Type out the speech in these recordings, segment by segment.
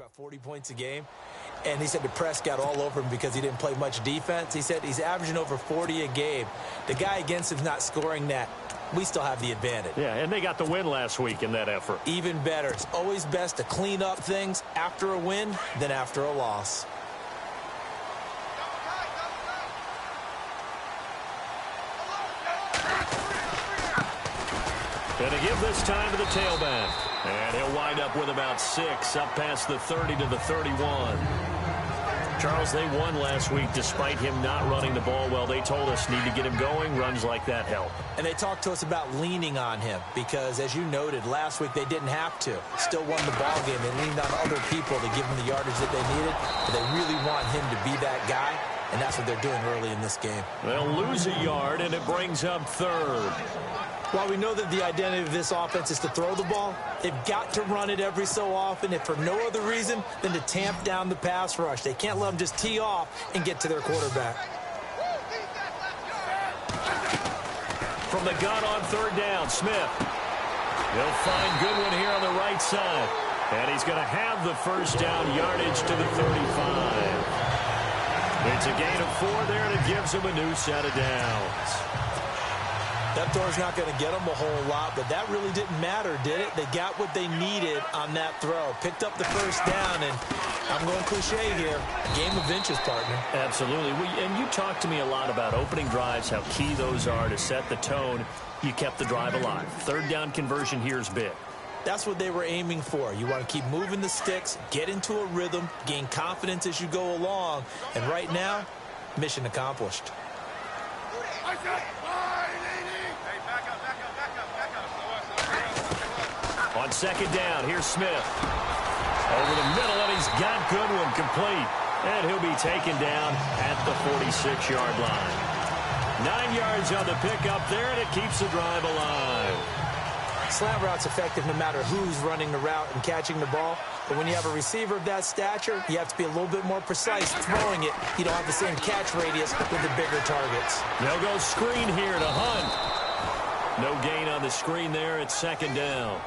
about 40 points a game. And he said the press got all over him because he didn't play much defense. He said he's averaging over 40 a game. The guy against him's not scoring that. We still have the advantage. Yeah, and they got the win last week in that effort. Even better. It's always best to clean up things after a win than after a loss. Going to give this time to the tailback. And he'll wind up with about 6, up past the 30 to the 31. Charles, they won last week despite him not running the ball well. They told us need to get him going. Runs like that help. And they talked to us about leaning on him because, as you noted, last week they didn't have to. Still won the ball game. They leaned on other people to give them the yardage that they needed. But they really want him to be that guy, and that's what they're doing early in this game. They'll lose a yard, and it brings up 3rd. While we know that the identity of this offense is to throw the ball, they've got to run it every so often, if for no other reason than to tamp down the pass rush. They can't let them just tee off and get to their quarterback. From the gun on 3rd down, Smith. He'll find Goodwin here on the right side. And he's going to have the first down yardage to the 35. It's a gain of 4 there, and it gives him a new set of downs. That throw's not going to get them a whole lot, but that really didn't matter, did it? They got what they needed on that throw. Picked up the first down, and I'm going cliche here. Game of inches, partner. Absolutely. And you talked to me a lot about opening drives, how key those are to set the tone. You kept the drive alive. 3rd down conversion here is big. That's what they were aiming for. You want to keep moving the sticks, get into a rhythm, gain confidence as you go along. And right now, mission accomplished. On 2nd down, here's Smith. Over the middle, and he's got Goodwin complete. And he'll be taken down at the 46-yard line. 9 yards on the pickup there, and it keeps the drive alive. Slant route's effective no matter who's running the route and catching the ball. But when you have a receiver of that stature, you have to be a little bit more precise throwing it. You don't have the same catch radius with the bigger targets. They'll go screen here to Hunt. No gain on the screen there. It's 2nd down.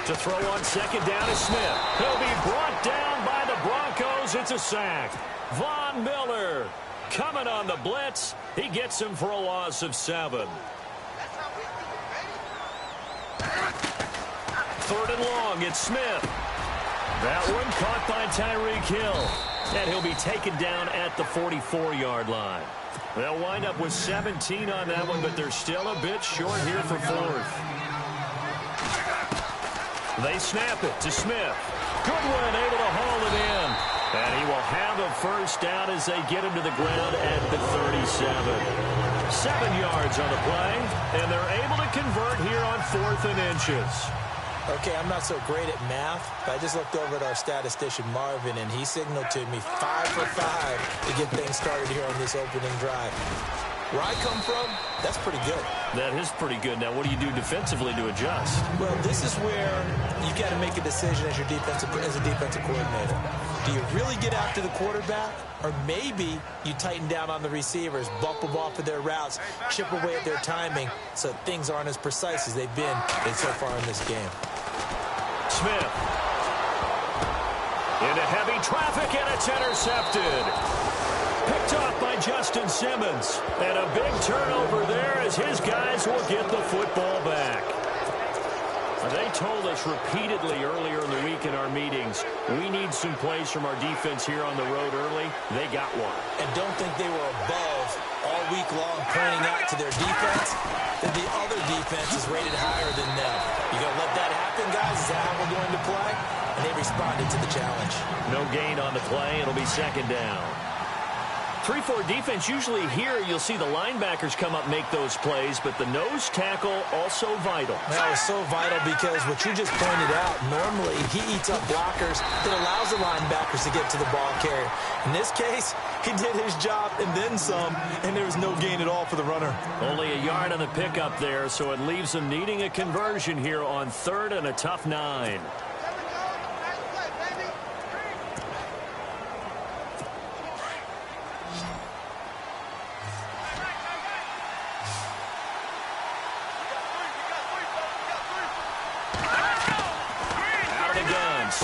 To throw on 2nd down is Smith. He'll be brought down by the Broncos. It's a sack. Von Miller coming on the blitz. He gets him for a loss of 7. 3rd and long. It's Smith. That one caught by Tyreek Hill. And he'll be taken down at the 44-yard line. They'll wind up with 17 on that one, but they're still a bit short here for 4th. They snap it to Smith. Goodwin able to haul it in. And he will have a first down as they get him to the ground at the 37. 7 yards on the play, and they're able to convert here on 4th and inches. Okay, I'm not so great at math, but I just looked over at our statistician, Marvin, and he signaled to me 5 for 5 to get things started here on this opening drive. Where I come from, that's pretty good. That is pretty good. Now, what do you do defensively to adjust? Well, this is where you got to make a decision as a defensive coordinator. Do you really get after the quarterback, or maybe you tighten down on the receivers, bump them off of their routes, chip away at their timing, so things aren't as precise as they've been so far in this game. Smith into heavy traffic, and it's intercepted. Picked off by Justin Simmons. And a big turnover there as his guys will get the football back. They told us repeatedly earlier in the week in our meetings, we need some plays from our defense here on the road early. They got one. And don't think they were above all week long pointing out to their defense that the other defense is rated higher than them. You going to let that happen, guys? Is that how we're going to play? And they responded to the challenge. No gain on the play. It'll be 2nd down. 3-4 defense, usually here you'll see the linebackers come up make those plays, but the nose tackle also vital. That was so vital because what you just pointed out, normally he eats up blockers that allows the linebackers to get to the ball carrier. In this case, he did his job and then some, and there was no gain at all for the runner. Only a yard on the pickup there, so it leaves them needing a conversion here on 3rd and a tough 9.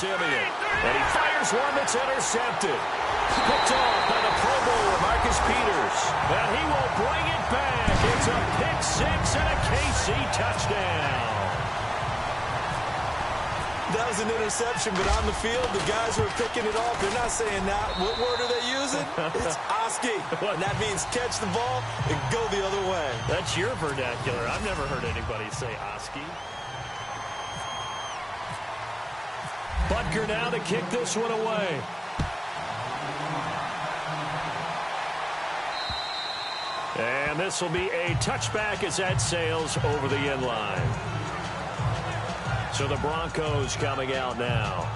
And he fires one that's intercepted. Picked off by the Pro Bowler, Marcus Peters. And he will bring it back. It's a pick 6 and a KC touchdown. That was an interception, but on the field, the guys who are picking it off, they're not saying that. What word are they using? It's Oski. And that means catch the ball and go the other way. That's your vernacular. I've never heard anybody say Oski. Butker now to kick this one away. And this will be a touchback as that sails over the end line. So the Broncos coming out now.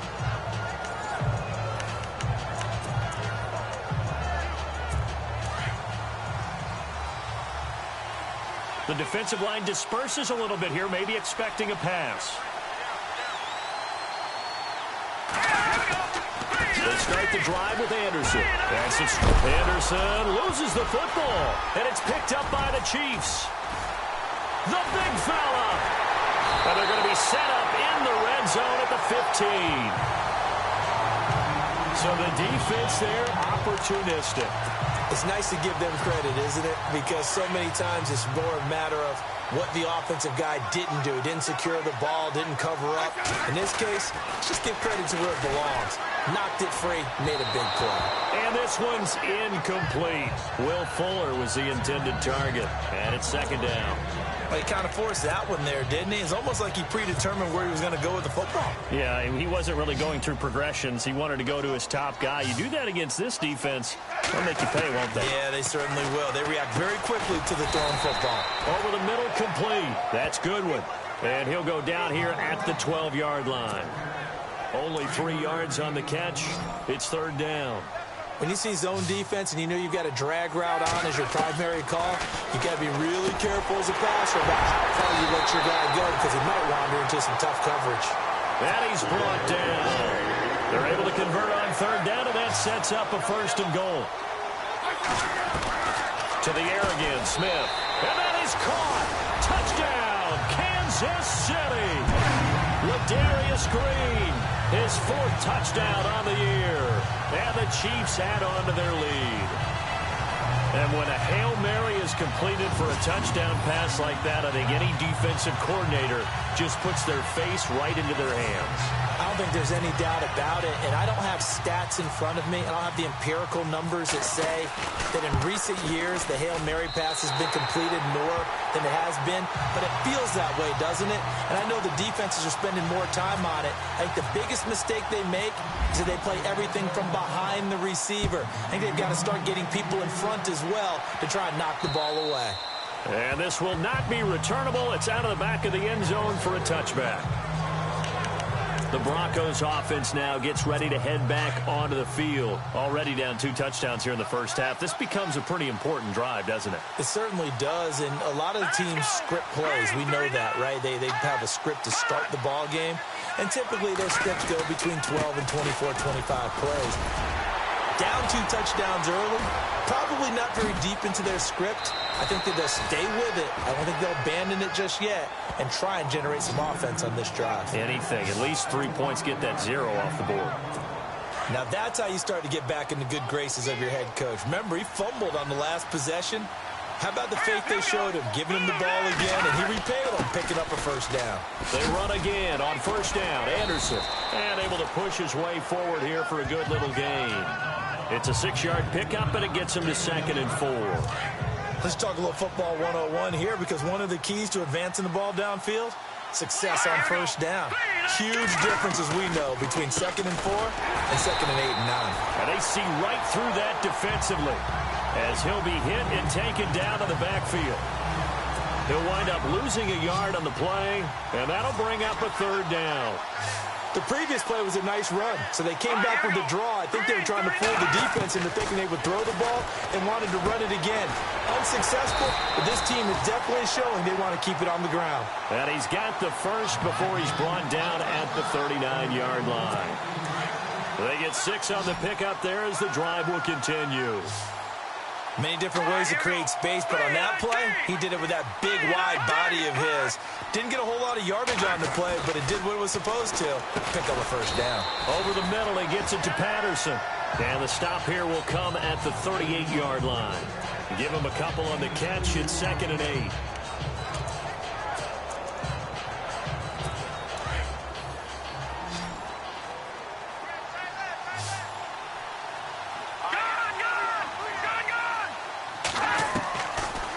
The defensive line disperses a little bit here, maybe expecting a pass. They start the drive with Anderson. Anderson loses the football, and it's picked up by the Chiefs. The big fella. And they're going to be set up in the red zone at the 15. So the defense there, opportunistic. It's nice to give them credit, isn't it? Because so many times it's more a matter of what the offensive guy didn't do. Didn't secure the ball, didn't cover up. In this case, just give credit to where it belongs. Knocked it free, made a big play. And this one's incomplete. Will Fuller was the intended target. And it's 2nd down. Well, he kind of forced that one there, didn't he? It's almost like he predetermined where he was going to go with the football. Yeah, he wasn't really going through progressions. He wanted to go to his top guy. You do that against this defense, they'll make you pay, won't they? Yeah, they certainly will. They react very quickly to the thrown football. Over the middle, complete. That's Goodwin. And he'll go down here at the 12-yard line. Only 3 yards on the catch. It's 3rd down. When you see zone defense and you know you've got a drag route on as your primary call, you got to be really careful as a passer about how far you let your guy go because he might wander into some tough coverage. And he's brought down. They're able to convert on 3rd down, and that sets up a 1st and goal. To the air again, Smith. And that is caught. Touchdown, Kansas City. Ladarius Green, his 4th touchdown on the year. And the Chiefs add on to their lead. And when a Hail Mary is completed for a touchdown pass like that, I think any defensive coordinator just puts their face right into their hands. I don't think there's any doubt about it, and I don't have stats in front of me. I don't have the empirical numbers that say that in recent years the Hail Mary pass has been completed more than it has been, but it feels that way, doesn't it? And I know the defenses are spending more time on it. I think the biggest mistake they make is that they play everything from behind the receiver. I think they've got to start getting people in front as well to try and knock the ball away. And this will not be returnable. It's out of the back of the end zone for a touchback. The Broncos offense now gets ready to head back onto the field. Already down 2 touchdowns here in the first half. This becomes a pretty important drive, doesn't it? It certainly does, and a lot of the teams script plays. We know that, right? They have a script to start the ball game, and typically their scripts go between 12 and 24, 25 plays. Down 2 touchdowns early, probably not very deep into their script. I think that they'll stay with it. I don't think they'll abandon it just yet and try and generate some offense on this drive. Anything. At least 3 points, get that 0 off the board. Now that's how you start to get back in the good graces of your head coach. Remember, he fumbled on the last possession. How about the faith they showed him, giving him the ball again, and he repaid them, picking up a 1st down. They run again on 1st down. Anderson, and able to push his way forward here for a good little gain. It's a 6-yard pickup, and it gets him to 2nd and 4. Let's talk a little football 101 here, because one of the keys to advancing the ball downfield, success on 1st down. Huge difference, as we know, between 2nd and 4 and 2nd and 8 and 9. And they see right through that defensively as he'll be hit and taken down in the backfield. He'll wind up losing a yard on the play, and that'll bring up a 3rd down. The previous play was a nice run, so they came back with the draw. I think they were trying to fool the defense into thinking they would throw the ball and wanted to run it again. Unsuccessful, but this team is definitely showing they want to keep it on the ground. And he's got the first before he's brought down at the 39-yard line. They get 6 on the pickup there as the drive will continue. Many different ways to create space, but on that play, he did it with that big, wide body of his. Didn't get a whole lot of yardage on the play, but it did what it was supposed to. Pick up a 1st down. Over the middle, he gets it to Patterson. And the stop here will come at the 38-yard line. Give him a couple on the catch. It's 2nd and 8.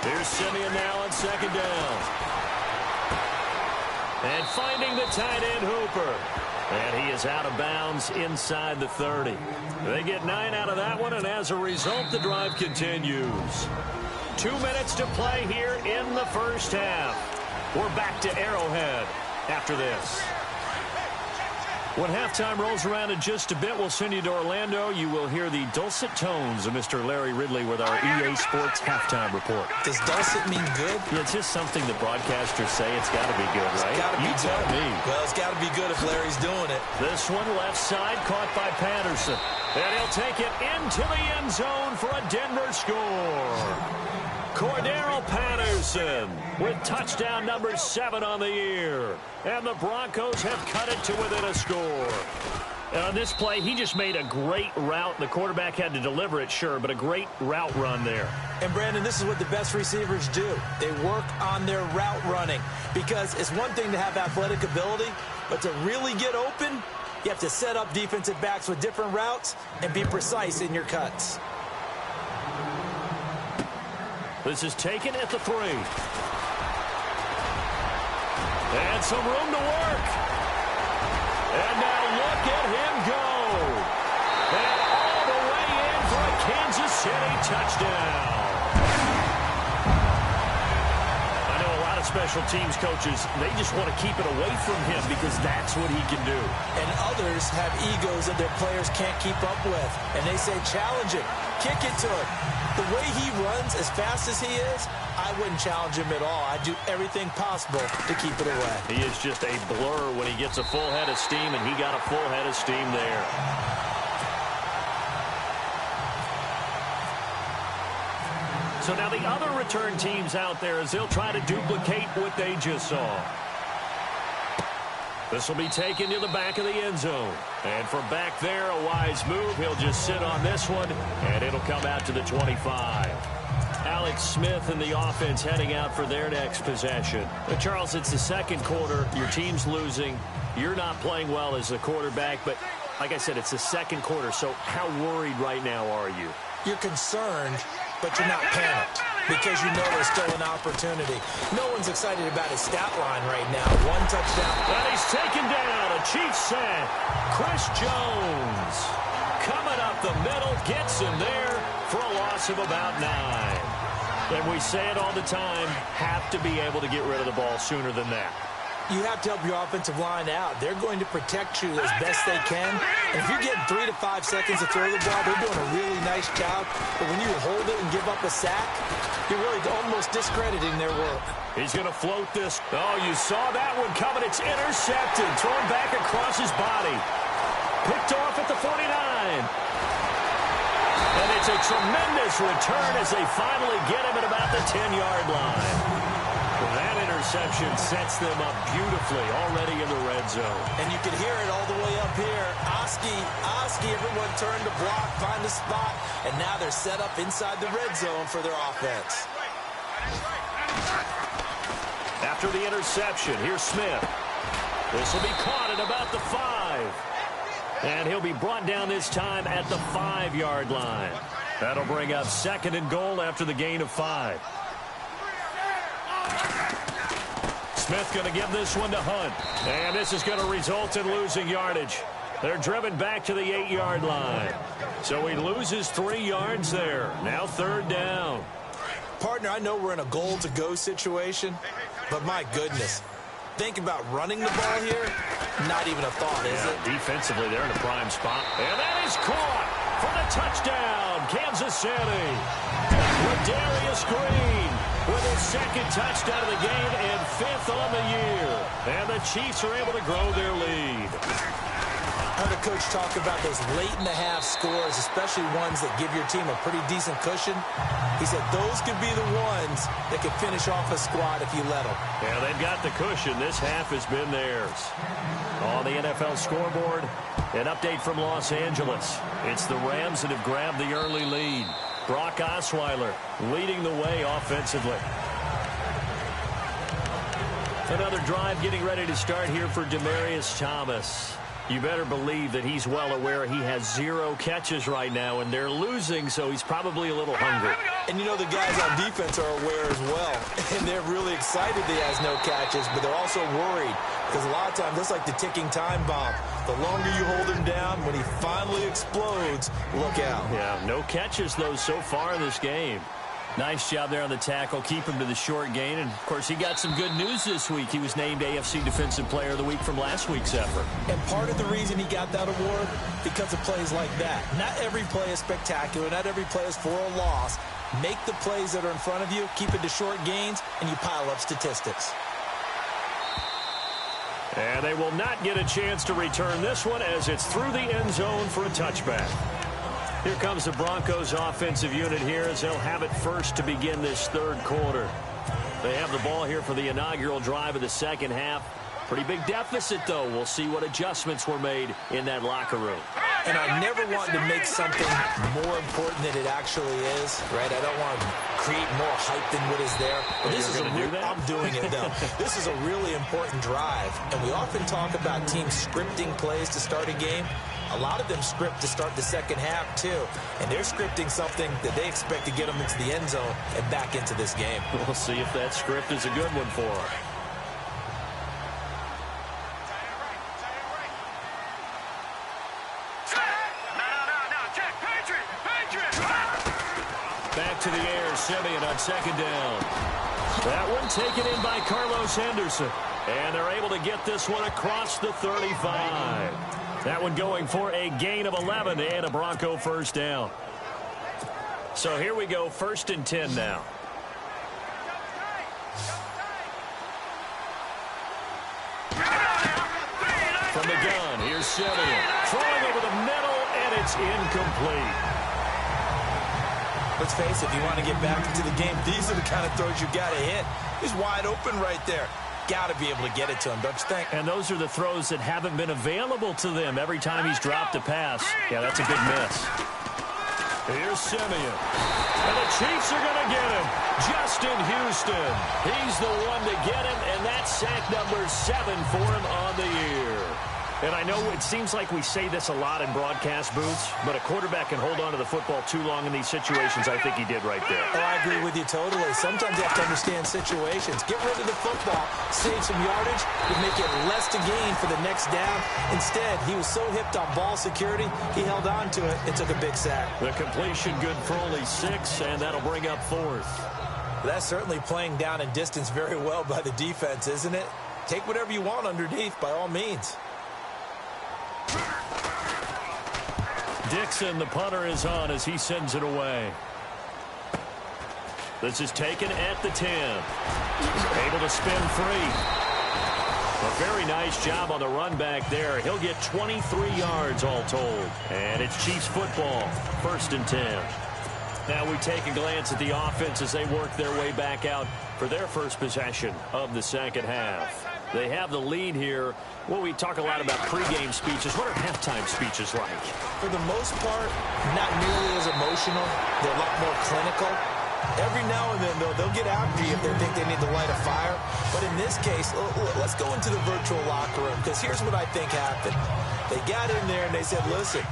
Here's Simeon now on 2nd down. And finding the tight end, Hooper. And he is out of bounds inside the 30. They get 9 out of that one, and as a result, the drive continues. 2 minutes to play here in the first half. We're back to Arrowhead after this. When halftime rolls around in just a bit, we'll send you to Orlando. You will hear the dulcet tones of Mr. Larry Ridley with our EA Sports halftime report. Does dulcet mean good? Yeah, it's just something the broadcasters say. It's got to be good, right? It's got to be you good. tell me. Well, it's got to be good if Larry's doing it. This one left side caught by Patterson. And he'll take it into the end zone for a Denver score. Cordero Patterson with touchdown number 7 on the year. And the Broncos have cut it to within a score. And on this play, he just made a great route. The quarterback had to deliver it, sure, but a great route run there. And, Brandon, this is what the best receivers do. They work on their route running because it's one thing to have athletic ability, but to really get open, you have to set up defensive backs with different routes and be precise in your cuts. This is taken at the 3. And some room to work. And now look at him go. And all the way in for a Kansas City touchdown. I know a lot of special teams coaches, they just want to keep it away from him because that's what he can do. And others have egos that their players can't keep up with. And they say, challenge it. Kick it to him. The way he runs as fast as he is, I wouldn't challenge him at all. I'd do everything possible to keep it away. He is just a blur when he gets a full head of steam, and he got a full head of steam there. So now the other return teams out there as they'll try to duplicate what they just saw. This will be taken to the back of the end zone. And from back there, a wise move. He'll just sit on this one, and it'll come out to the 25. Alex Smith and the offense heading out for their next possession. But Charles, it's the second quarter. Your team's losing. You're not playing well as a quarterback, but like I said, it's the second quarter. So how worried right now are you? You're concerned, but you're not panicked because you know there's still an opportunity. No one's excited about his stat line right now. 1 touchdown. And he's taken down. A Chiefs sack. Chris Jones coming up the middle, gets him there for a loss of about 9. And we say it all the time, have to be able to get rid of the ball sooner than that. You have to help your offensive line out. They're going to protect you as best they can. And if you're getting 3 to 5 seconds to throw the ball, they're doing a really nice job. But when you hold it and give up a sack, you're really almost discrediting their work. He's going to float this. Oh, you saw that one coming. It's intercepted. Thrown back across his body. Picked off at the 49. And it's a tremendous return as they finally get him at about the 10-yard line. That interception sets them up beautifully already in the red zone. And you can hear it all the way up here. Oski, everyone turned to block, find a spot, and now they're set up inside the red zone for their offense. After the interception, here's Smith. This will be caught at about the 5. And he'll be brought down this time at the 5-yard line. That'll bring up 2nd and goal after the gain of 5. Smith going to give this one to Hunt. And this is going to result in losing yardage. They're driven back to the 8-yard line. So he loses 3 yards there. Now 3rd down. Partner, I know we're in a goal-to-go situation, but my goodness. Think about running the ball here. Not even a thought, is it? Defensively, they're in a prime spot. And that is caught for the touchdown, Kansas City. Ladarius Green with his 2nd touchdown of the game and 5th on the year. And the Chiefs are able to grow their lead. I heard a coach talk about those late-in-the-half scores, especially ones that give your team a pretty decent cushion. He said those could be the ones that could finish off a squad if you let them. Yeah, they've got the cushion. This half has been theirs. On the NFL scoreboard, an update from Los Angeles. It's the Rams that have grabbed the early lead. Brock Osweiler leading the way offensively. Another drive getting ready to start here for Demaryius Thomas. You better believe that he's well aware he has 0 catches right now, and they're losing, so he's probably a little hungry. And you know the guys on defense are aware as well, and they're really excited that he has no catches, but they're also worried because a lot of times that's like the ticking time bomb. The longer you hold him down, when he finally explodes, look out. Yeah, no catches, though, so far in this game. Nice job there on the tackle. Keep him to the short gain. And, of course, he got some good news this week. He was named AFC Defensive Player of the Week from last week's effort. And part of the reason he got that award, because of plays like that. Not every play is spectacular. Not every play is for a loss. Make the plays that are in front of you, keep it to short gains, and you pile up statistics. And they will not get a chance to return this one as it's through the end zone for a touchback. Here comes the Broncos offensive unit here as they'll have it first to begin this 3rd quarter. They have the ball here for the inaugural drive of the 2nd half. Pretty big deficit, though. We'll see what adjustments were made in that locker room. And I never want to make something more important than it actually is, right? I don't want to create more hype than what is there. But this is I'm doing it, though. This is a really important drive. And we often talk about teams scripting plays to start a game. A lot of them script to start the 2nd half, too. And they're scripting something that they expect to get them into the end zone and back into this game. We'll see if that script is a good one for them. Back to the air, Simeon on 2nd down. That one taken in by Carlos Henderson. And they're able to get this one across the 35. That one going for a gain of 11 and a Bronco 1st down. So here we go, 1st and 10 now. From the gun, here's Simeon. Throwing over the middle, and it's incomplete. Let's face it, if you want to get back into the game, these are the kind of throws you got to hit. He's wide open right there. Got to be able to get it to him, don't you think? And those are the throws that haven't been available to them every time he's dropped a pass. Yeah, that's a big miss. Here's Simeon. And the Chiefs are going to get him. Justin Houston. He's the one to get him, and that's sack number 7 for him on the year. And I know it seems like we say this a lot in broadcast booths, but a quarterback can hold on to the football too long in these situations. I think he did right there. Oh, I agree with you totally. Sometimes you have to understand situations. Get rid of the football, save some yardage, and make it less to gain for the next down. Instead, he was so hipped on ball security, he held on to it and took a big sack. The completion good for only 6, and that'll bring up 4th. That's certainly playing down and distance very well by the defense, isn't it? Take whatever you want underneath, by all means. Dixon, the punter, is on as he sends it away. This is taken at the 10. Able to spin free. A very nice job on the run back there. He'll get 23 yards all told. And it's Chiefs football, 1st and 10. Now we take a glance at the offense as they work their way back out for their first possession of the 2nd half. They have the lead here. Well, we talk a lot about pregame speeches. What are halftime speeches like? For the most part, not nearly as emotional. They're a lot more clinical. Every now and then, though, they'll get after you if they think they need to light a fire. But in this case, let's go into the virtual locker room, because here's what I think happened. They got in there and they said, listen,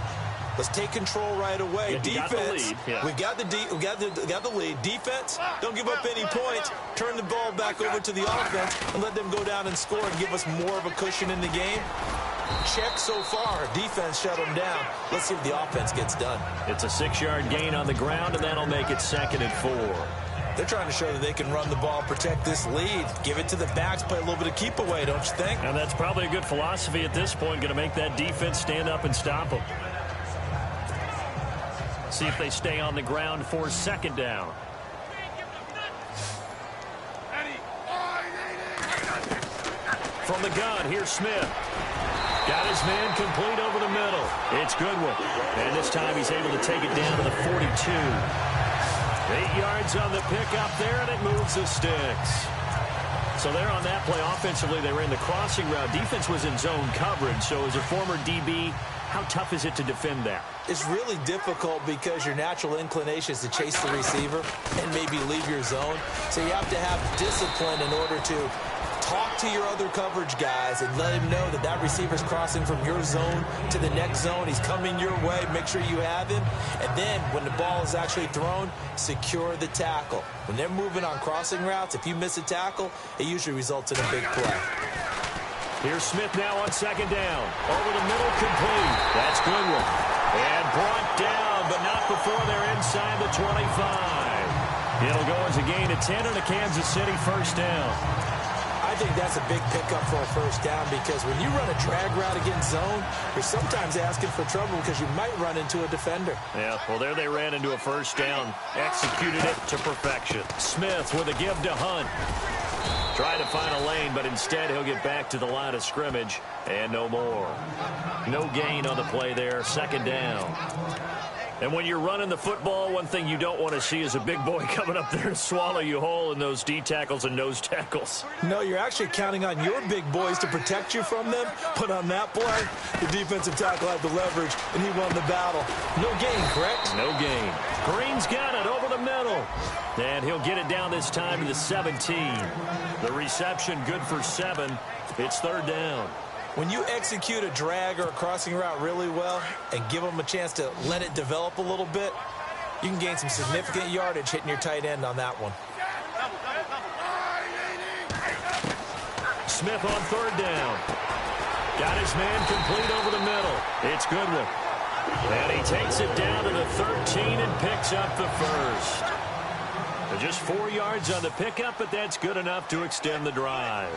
Let's take control right away. Defense, we got the lead. Defense, don't give up any points. Turn the ball back over to the offense and let them go down and score and give us more of a cushion in the game. Check so far. Defense shut them down. Let's see if the offense gets done. It's a 6-yard gain on the ground, and that'll make it 2nd and 4. They're trying to show that they can run the ball, protect this lead, give it to the backs, play a little bit of keep away, don't you think? And that's probably a good philosophy at this point, going to make that defense stand up and stop them. See if they stay on the ground for 2nd down. From the gun, here's Smith. Got his man complete over the middle. It's Goodwin. And this time he's able to take it down to the 42. 8 yards on the pickup there, and it moves the sticks. So there on that play, offensively, they ran the crossing route. Defense was in zone coverage. So as a former DB, how tough is it to defend that? It's really difficult because your natural inclination is to chase the receiver and maybe leave your zone. So you have to have discipline in order to talk to your other coverage guys and let him know that that receiver's crossing from your zone to the next zone. He's coming your way. Make sure you have him. And then when the ball is actually thrown, secure the tackle. When they're moving on crossing routes, if you miss a tackle, it usually results in a big play. Here's Smith now on 2nd down. Over the middle, complete. That's Goodwin. And brought down, but not before they're inside the 25. It'll go as a gain of 10 and a Kansas City 1st down. I think that's a big pickup for a 1st down because when you run a drag route against zone, you're sometimes asking for trouble because you might run into a defender. Yeah, well, there they ran into a 1st down. Executed it to perfection. Smith with a give to Hunt. Trying to find a lane, but instead he'll get back to the line of scrimmage and no more. No gain on the play there. 2nd down. And when you're running the football, one thing you don't want to see is a big boy coming up there and swallow you whole in those D tackles and nose tackles. No, you're actually counting on your big boys to protect you from them. But on that play, the defensive tackle had the leverage, and he won the battle. No gain, correct? No gain. Green's got it over the middle. And he'll get it down this time to the 17. The reception good for 7. It's 3rd down. When you execute a drag or a crossing route really well and give them a chance to let it develop a little bit, you can gain some significant yardage hitting your tight end on that one. Smith on 3rd down. Got his man complete over the middle. It's Goodwin. And he takes it down to the 13 and picks up the 1st. Just 4 yards on the pickup, but that's good enough to extend the drive.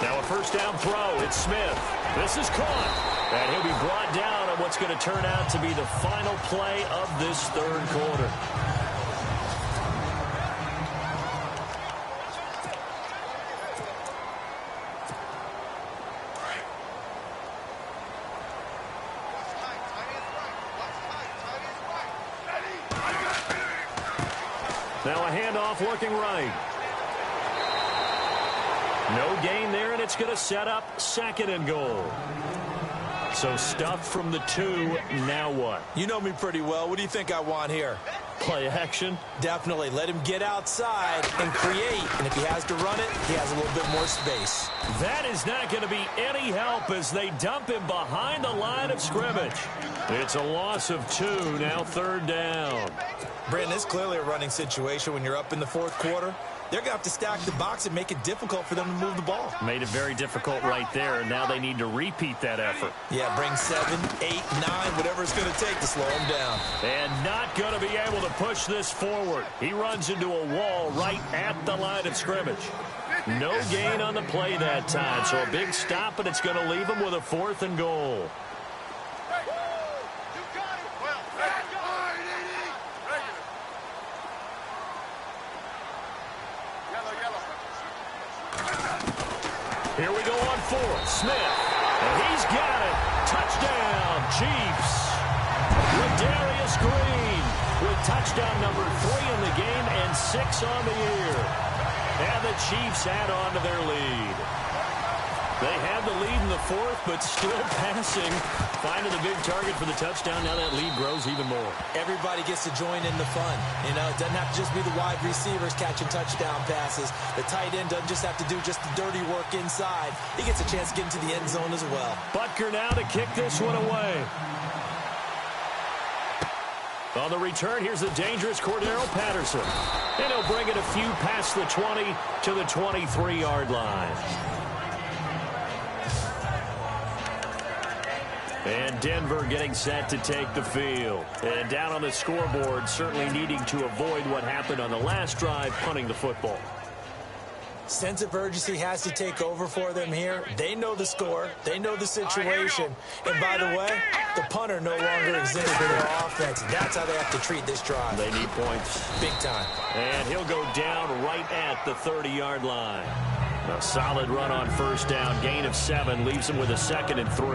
Now a 1st down throw. It's Smith. This is caught. And he'll be brought down on what's going to turn out to be the final play of this 3rd quarter. Now a handoff looking right. No gain there, and it's going to set up 2nd and goal. So stuff from the 2. Now what? You know me pretty well. What do you think I want here? Play action? Definitely. Let him get outside and create. And if he has to run it, he has a little bit more space. That is not going to be any help as they dump him behind the line of scrimmage. It's a loss of 2. Now 3rd down. Brandon, it's clearly a running situation when you're up in the 4th quarter. They're going to have to stack the box and make it difficult for them to move the ball. Made it very difficult right there, and now they need to repeat that effort. Yeah, bring 7, 8, 9, whatever it's going to take to slow him down. And not going to be able to push this forward. He runs into a wall right at the line of scrimmage. No gain on the play that time, so a big stop, and it's going to leave him with a 4th and goal. Here we go on 4th. Smith. And he's got it. Touchdown, Chiefs. Ladarius Green with touchdown number 3 in the game and 6 on the year. And the Chiefs add on to their lead. They had the lead in the fourth, but still passing. Finding the big target for the touchdown. Now that lead grows even more. Everybody gets to join in the fun. You know, it doesn't have to just be the wide receivers catching touchdown passes. The tight end doesn't just have to do just the dirty work inside. He gets a chance to get into the end zone as well. Butker now to kick this one away. On the return, here's the dangerous Cordero Patterson. And he'll bring it a few past the 20 to the 23-yard line. And Denver getting set to take the field. And down on the scoreboard, certainly needing to avoid what happened on the last drive, punting the football. Sense of urgency has to take over for them here. They know the score. They know the situation. And by the way, the punter no longer exists for their offense. That's how they have to treat this drive. They need points. Big time. And he'll go down right at the 30-yard line. A solid run on first down. Gain of 7 leaves him with a 2nd and 3.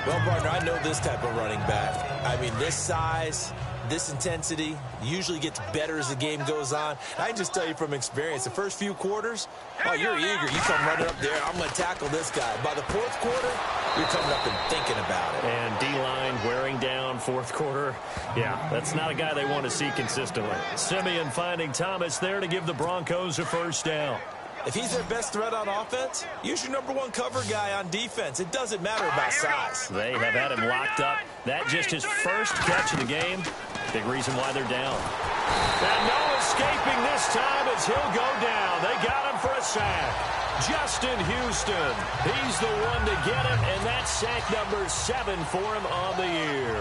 Well, partner, I know this type of running back. I mean, this size, this intensity usually gets better as the game goes on. I can just tell you from experience, the first few quarters, oh, you're eager. You come running up there, I'm going to tackle this guy. By the fourth quarter, you're coming up and thinking about it. And D-line wearing down fourth quarter. Yeah, that's not a guy they want to see consistently. Simeon finding Thomas there to give the Broncos a first down. If he's their best threat on offense, use your #1 cover guy on defense. It doesn't matter about size. They have had him locked up. That just his first catch of the game. Big reason why they're down. And no escaping this time as he'll go down. They got him for a sack. Justin Houston. He's the one to get him, and that's sack number 7 for him on the year.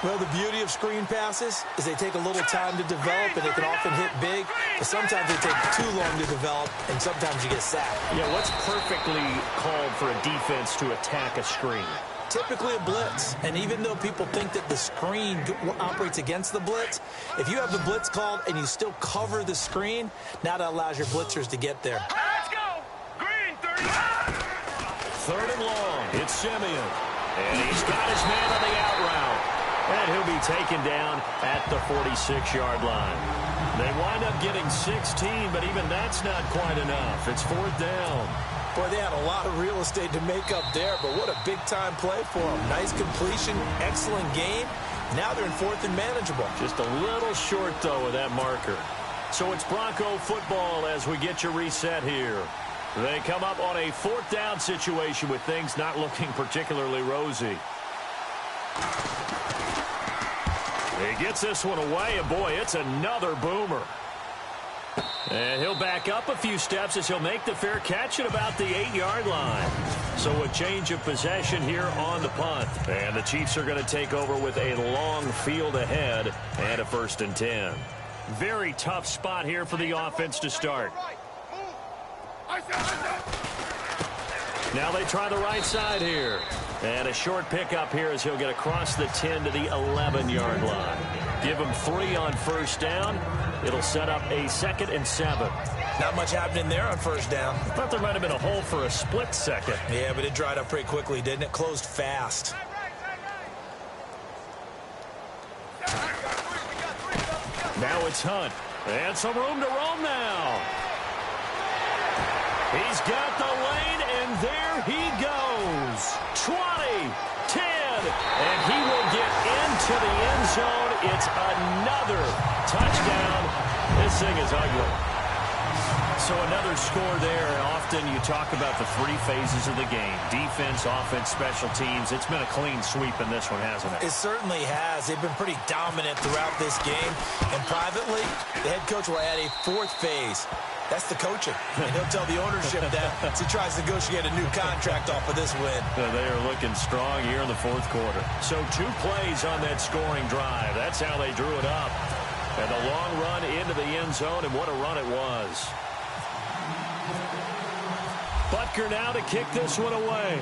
Well, the beauty of screen passes is they take a little time to develop, and they can often hit big, but sometimes they take too long to develop, and sometimes you get sacked. Yeah, what's perfectly called for a defense to attack a screen? Typically a blitz, and even though people think that the screen operates against the blitz, if you have the blitz called and you still cover the screen, now that allows your blitzers to get there. Let's go! Green, 30. 3rd and long. It's Simeon. And he's got his man on the out route. And he'll be taken down at the 46-yard line. They wind up getting 16, but even that's not quite enough. It's 4th down. Boy, they had a lot of real estate to make up there, but what a big-time play for them. Nice completion, excellent game. Now they're in 4th and manageable. Just a little short, though, of that marker. So it's Bronco football as we get you reset here. They come up on a 4th down situation with things not looking particularly rosy. He gets this one away, and boy, it's another boomer. And he'll back up a few steps as he'll make the fair catch at about the 8-yard line. So a change of possession here on the punt. And the Chiefs are going to take over with a long field ahead and a 1st and 10. Very tough spot here for the offense to start. Now they try the right side here. And a short pickup here as he'll get across the 10 to the 11-yard line. Give him 3 on first down. It'll set up a 2nd and 7. Not much happening there on first down. I thought there might have been a hole for a split second. Yeah, but it dried up pretty quickly, didn't it? Closed fast. Now it's Hunt. And some room to roam now. He's got the lane, and there he goes. 20, 10, and he will get into the end zone. It's another touchdown. This thing is ugly. So another score there. Often you talk about the 3 phases of the game. Defense, offense, special teams. It's been a clean sweep in this one, hasn't it? It certainly has. They've been pretty dominant throughout this game. And privately, the head coach will add a 4th phase. That's the coaching. And he'll tell the ownership that as he tries to negotiate a new contract off of this win. They are looking strong here in the 4th quarter. So 2 plays on that scoring drive. That's how they drew it up. And the long run into the end zone, and what a run it was. Butker now to kick this one away.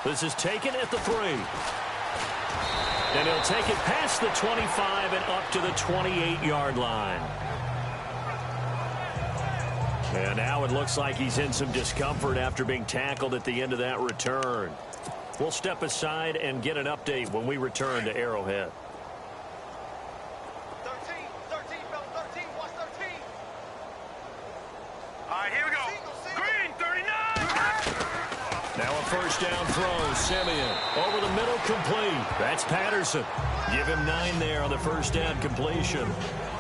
This is taken at the 3. And he'll take it past the 25 and up to the 28-yard line. And now it looks like he's in some discomfort after being tackled at the end of that return. We'll step aside and get an update when we return to Arrowhead. 13, watch 13. right, here we go. Green, 39. Now a first down throw. Simeon over the middle, complete. That's Patterson. Give him 9 there on the first down completion.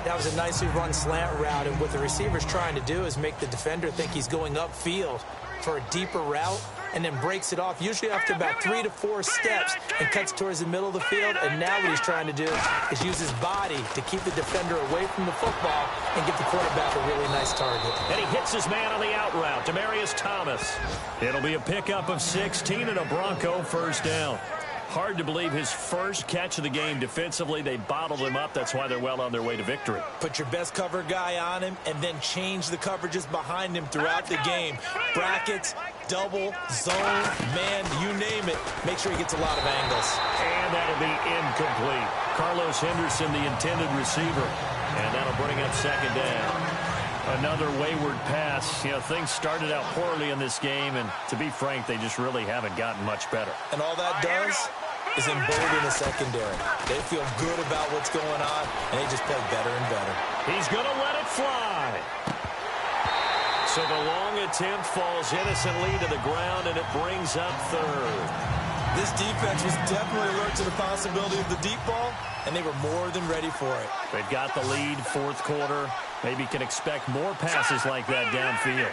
That was a nicely run slant route, and what the receiver's trying to do is make the defender think he's going upfield for a deeper route, and then breaks it off, usually after about 3 to 4 steps, and cuts towards the middle of the field. And now what he's trying to do is use his body to keep the defender away from the football and get the quarterback a really nice target. And he hits his man on the out route, Demaryius Thomas. It'll be a pickup of 16 and a Bronco first down. Hard to believe his first catch of the game defensively. They bottled him up. That's why they're well on their way to victory. Put your best cover guy on him and then change the coverages behind him throughout the game. Brackets, double, zone, man, you name it. Make sure he gets a lot of angles. And that'll be incomplete. Carlos Henderson, the intended receiver. And that'll bring up second down. Another wayward pass. You know, things started out poorly in this game, and to be frank, they just really haven't gotten much better. And all that does is embolden the secondary. They feel good about what's going on, and they just play better and better. He's going to let it fly. So the long attempt falls innocently to the ground, and it brings up third. This defense was definitely alert to the possibility of the deep ball, and they were more than ready for it. They've got the lead, fourth quarter. Maybe can expect more passes like that downfield.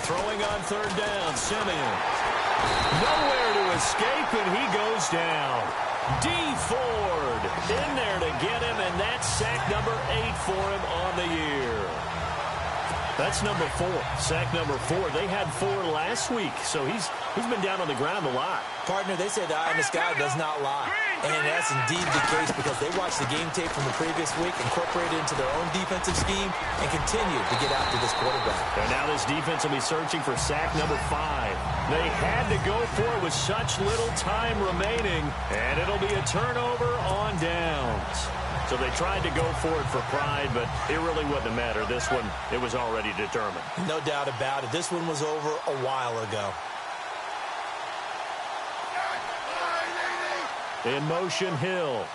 Throwing on third down, Simeon. Nowhere to escape, and he goes down. D. Ford in there to get him, and that's sack number 8 for him on the year. That's number 4. Sack number 4. They had 4 last week, so he's been down on the ground a lot. Partner, they say the eye in the sky does not lie. And that's indeed the case because they watched the game tape from the previous week, incorporated it into their own defensive scheme, and continued to get after this quarterback. And now this defense will be searching for sack number 5. They had to go for it with such little time remaining, and it'll be a turnover on downs. So they tried to go for it for pride, but it really wouldn't have mattered. This one, it was already determined. No doubt about it. This one was over a while ago. In motion, Hill.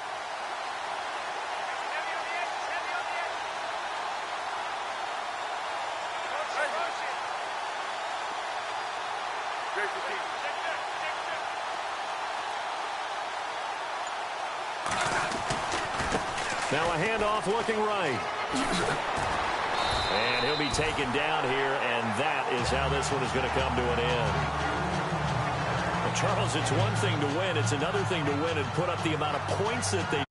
Now a handoff looking right. And he'll be taken down here, and that is how this one is going to come to an end. Charles, it's one thing to win. It's another thing to win and put up the amount of points that they